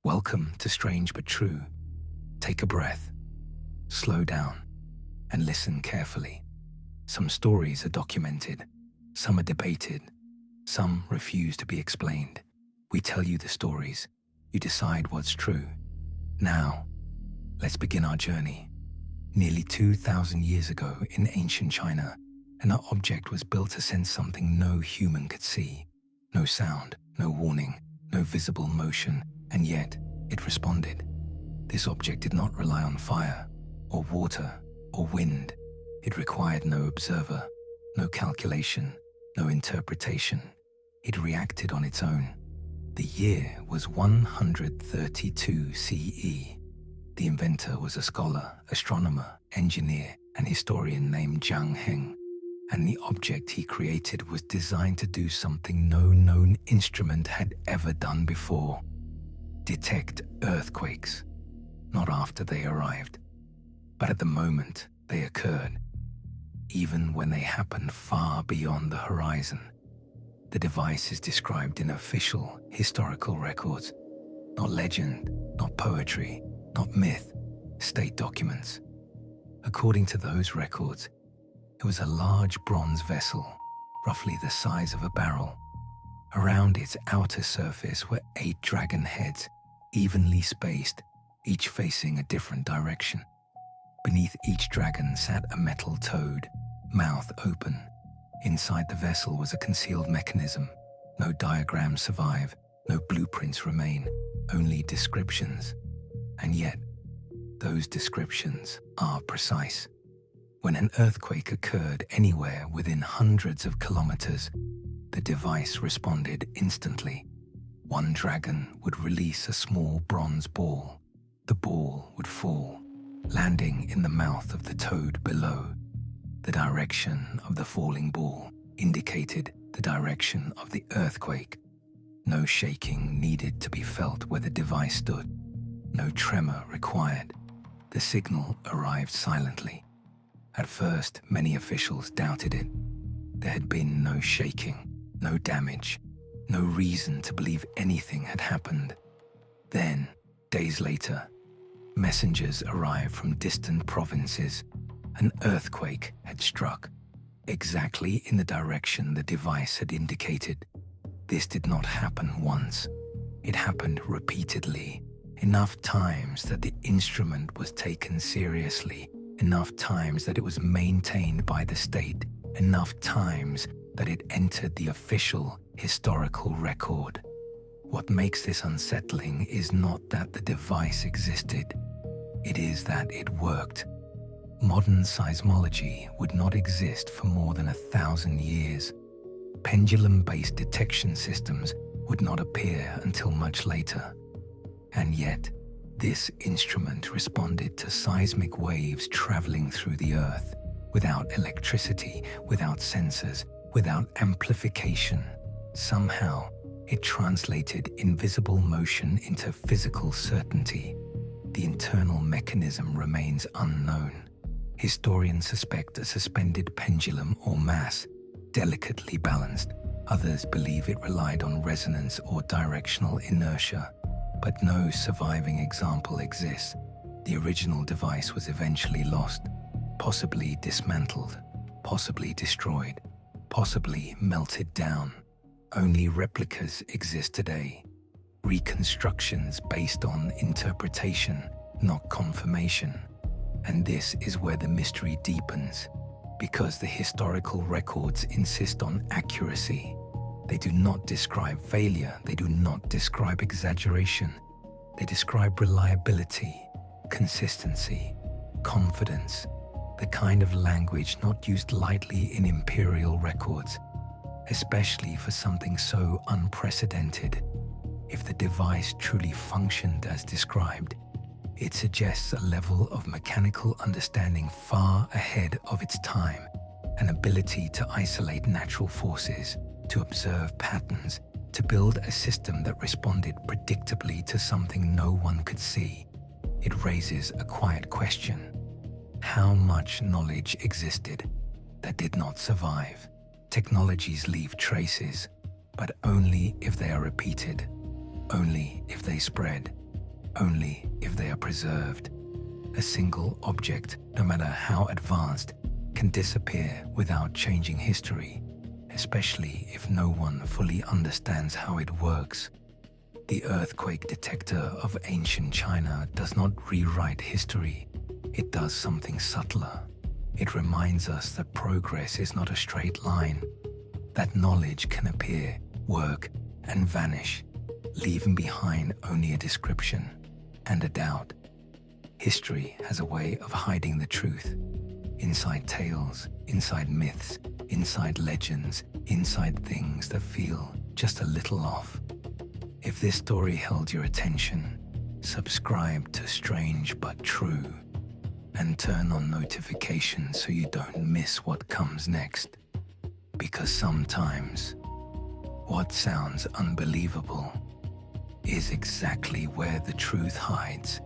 Welcome to Strange But True. Take a breath, slow down, and listen carefully. Some stories are documented, some are debated, some refuse to be explained. We tell you the stories, you decide what's true. Now, let's begin our journey. Nearly 2,000 years ago in ancient China, an object was built to sense something no human could see. No sound, no warning, no visible motion, and yet it responded. This object did not rely on fire, or water, or wind. It required no observer, no calculation, no interpretation. It reacted on its own. The year was 132 CE. The inventor was a scholar, astronomer, engineer, and historian named Zhang Heng, and the object he created was designed to do something no known instrument had ever done before: detect earthquakes, not after they arrived, but at the moment they occurred, even when they happened far beyond the horizon. The device is described in official historical records, not legend, not poetry, not myth, state documents. According to those records, it was a large bronze vessel, roughly the size of a barrel. Around its outer surface were 8 dragon heads, evenly spaced, each facing a different direction. Beneath each dragon sat a metal toad, mouth open. Inside the vessel was a concealed mechanism. No diagrams survive, no blueprints remain, only descriptions. And yet, those descriptions are precise. When an earthquake occurred anywhere within hundreds of kilometers, the device responded instantly. One dragon would release a small bronze ball. The ball would fall, landing in the mouth of the toad below. The direction of the falling ball indicated the direction of the earthquake. No shaking needed to be felt where the device stood. No tremor required. The signal arrived silently. At first, many officials doubted it. There had been no shaking, no damage, no reason to believe anything had happened. Then, days later, messengers arrived from distant provinces. An earthquake had struck, exactly in the direction the device had indicated. This did not happen once. It happened repeatedly, enough times that the instrument was taken seriously, enough times that it was maintained by the state, enough times that it entered the official historical record. What makes this unsettling is not that the device existed, it is that it worked. Modern seismology would not exist for more than 1,000 years. Pendulum-based detection systems would not appear until much later. And yet, this instrument responded to seismic waves traveling through the Earth, without electricity, without sensors, without amplification. Somehow, it translated invisible motion into physical certainty. The internal mechanism remains unknown. Historians suspect a suspended pendulum or mass, delicately balanced. Others believe it relied on resonance or directional inertia, but no surviving example exists. The original device was eventually lost, possibly dismantled, possibly destroyed, possibly melted down. Only replicas exist today, reconstructions based on interpretation, not confirmation. And this is where the mystery deepens, because the historical records insist on accuracy. They do not describe failure, they do not describe exaggeration. They describe reliability, consistency, confidence, the kind of language not used lightly in imperial records, especially for something so unprecedented. If the device truly functioned as described, it suggests a level of mechanical understanding far ahead of its time, an ability to isolate natural forces, to observe patterns, to build a system that responded predictably to something no one could see. It raises a quiet question. How much knowledge existed that did not survive? Technologies leave traces, but only if they are repeated, only if they spread. only if they are preserved. A single object, no matter how advanced, can disappear without changing history, especially if no one fully understands how it works. The earthquake detector of ancient China does not rewrite history. It does something subtler. It reminds us that progress is not a straight line, that knowledge can appear, work, and vanish, leaving behind only a description and a doubt. History has a way of hiding the truth. Inside tales, inside myths, inside legends, inside things that feel just a little off. If this story held your attention, subscribe to Strange But True and turn on notifications so you don't miss what comes next. Because sometimes, what sounds unbelievable is exactly where the truth hides.